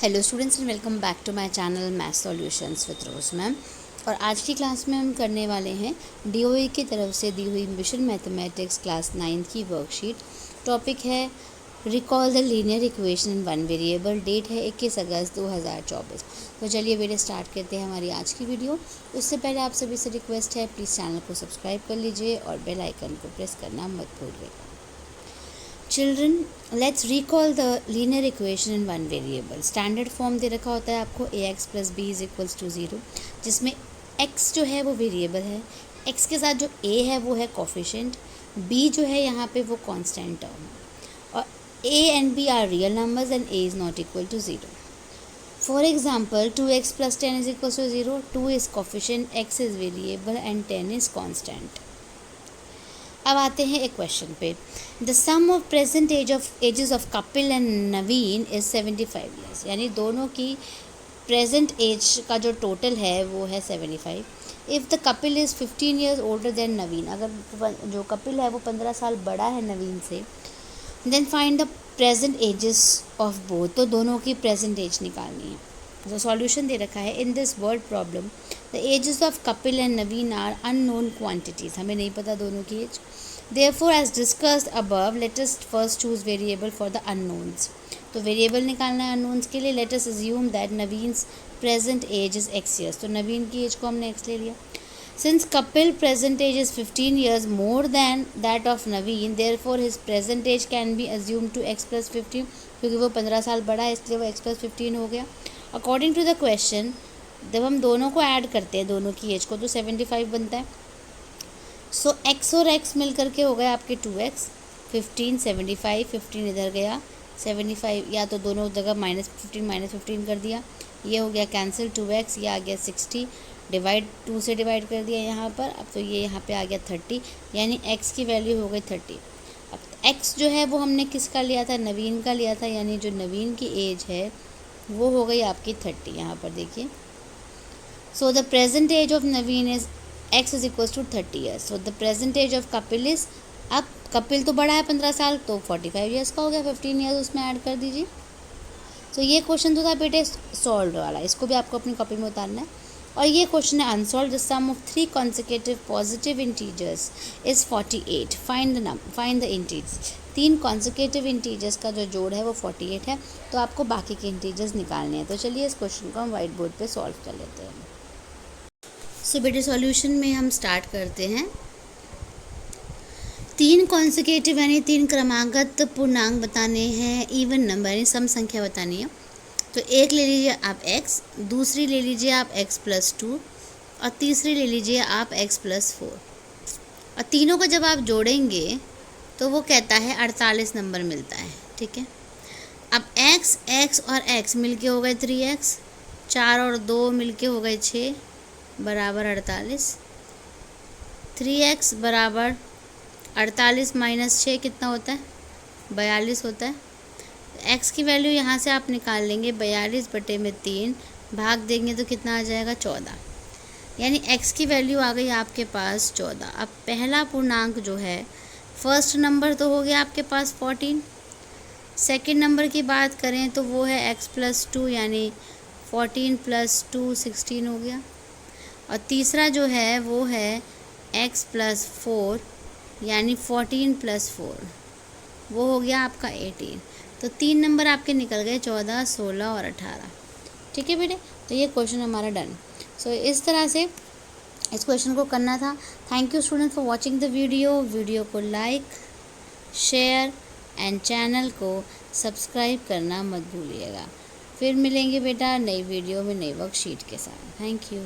Hello students and welcome back to my channel math solutions with Rose ma'am. और आज की class में हम करने वाले हैं डीओई की तरफ से दी हुई मिशन मैथमेटिक्स क्लास 9 की वर्कशीट। टॉपिक है recall the linear equation in one variable. Date है 21 अगस्त 2024। तो चलिए वीडियो स्टार्ट करते हैं हमारी आज की वीडियो। उससे पहले आप सभी से रिक्वेस्ट है, प्लीज़ चैनल को सब्सक्राइब कर लीजिए और बेल आइकन को प्रेस करना मत भूलिएगा। Children, let's recall the linear equation in one variable. Standard form दे रखा होता है आपको ax plus B is equals to 0, जिसमें x जो है वो वेरिएबल है, x के साथ जो a है वो है कोफिशिएंट, b जो है यहाँ पे वो कांस्टेंट टर्म है, और a and b are real numbers and a is not equal to 0. For example 2x plus 10 is equal to 0, 2 is coefficient, x is variable and 10 is constant. अब आते हैं एक क्वेश्चन पे. The sum of present ages of Kapil and Naveen is 75 years. यानी दोनों की present as का जो टोटल है वो है 75. If the Kapil is 15 years older than Naveen, अगर जो कपिल है वो 15 साल बड़ा है नवीन से, then find the present ages of both. तो दोनों की प्रेजेंट एज निकालनी है. जो सॉल्यूशन दे रखा है, in this word problem the ages of Kapil and Naveen are unknown quantities. हमें नहीं पता दोनों की age. Therefore, as discussed above, let us first choose variable for the unknowns. तो वेरिएबल निकालना है अननोन्स के लिए. Let us assume that Naveen's present age is x years. तो नवीन की एज को हमने x ले लिया. Since couple present age is 15 years more than that of Naveen, therefore his present age can be assumed to x plus 15, क्योंकि वो 15 साल बड़ा है इसलिए वो x plus 15 हो गया. According to the question, जब हम दोनों को ऐड करते हैं दोनों की एज को तो 75 बनता है. सो x और x मिल करके हो गए आपके 2x, 15, 75, 15 इधर गया 75, या तो दोनों जगह -15 कर दिया, ये हो गया कैंसिल. 2x ये आ गया 60, डिवाइड 2 से डिवाइड कर दिया यहाँ पर. अब तो ये यहाँ पे आ गया 30, यानी x की वैल्यू हो गई 30. अब x जो है वो हमने किसका लिया था, नवीन का लिया था, यानी जो नवीन की एज है वो हो गई आपकी 30. यहाँ पर देखिए. So the present age of Naveen is x is equals to 30 years. So the present age of Kapil is, अब कपिल तो बड़ा है 15 साल, तो 45 ईयर्स का हो गया. 15 ईयर्स उसमें ऐड कर दीजिए. तो ये क्वेश्चन तो था बेटे सॉल्व वाला, इसको भी आपको अपनी कॉपी में उतारना है. और ये क्वेश्चन है unsolve. The sum of 3 consecutive positive integers is 48. Find the integers. 3 consecutive integers का जो जोड़ है वो 48 है. तो आपको बाकी के इंटीजर्स निकालने हैं. तो चलिए इस क्वेश्चन को हम वाइट बोर्ड पर सॉल्व कर लेते हैं. सो बेटे सॉल्यूशन में हम स्टार्ट करते हैं. 3 कॉन्सिक्यूटिव यानी 3 क्रमागत पूर्णांक बताने हैं, इवन नंबर यानी सम संख्या बतानी है. तो एक ले लीजिए आप x, दूसरी ले लीजिए आप x प्लस 2, और तीसरी ले लीजिए आप x प्लस 4. और तीनों को जब आप जोड़ेंगे तो वो कहता है 48 नंबर मिलता है. ठीक है. अब x और x मिलके हो गए 3x, 4 और 2 मिलके हो गए 6 बराबर 48. 3x बराबर 48 माइनस 6 कितना होता है, 42 होता है. x की वैल्यू यहाँ से आप निकाल लेंगे, 42/3 भाग देंगे तो कितना आ जाएगा, 14. यानी x की वैल्यू आ गई आपके पास 14. अब पहला पूर्णांक जो है, फर्स्ट नंबर तो हो गया आपके पास 14. सेकंड नंबर की बात करें तो वो है x प्लस 2, यानी 14 प्लस 2 16 हो गया. और तीसरा जो है वो है x प्लस 4, यानी 14 प्लस 4, वो हो गया आपका 18. तो 3 नंबर आपके निकल गए, 14, 16 और 18. ठीक है बेटे. तो ये क्वेश्चन हमारा डन. सो इस तरह से इस क्वेश्चन को करना था. Thank you student for watching the video को लाइक, शेयर एंड चैनल को सब्सक्राइब करना मत भूलिएगा. फिर मिलेंगे बेटा नई वीडियो में नई वर्कशीट के साथ. Thank you.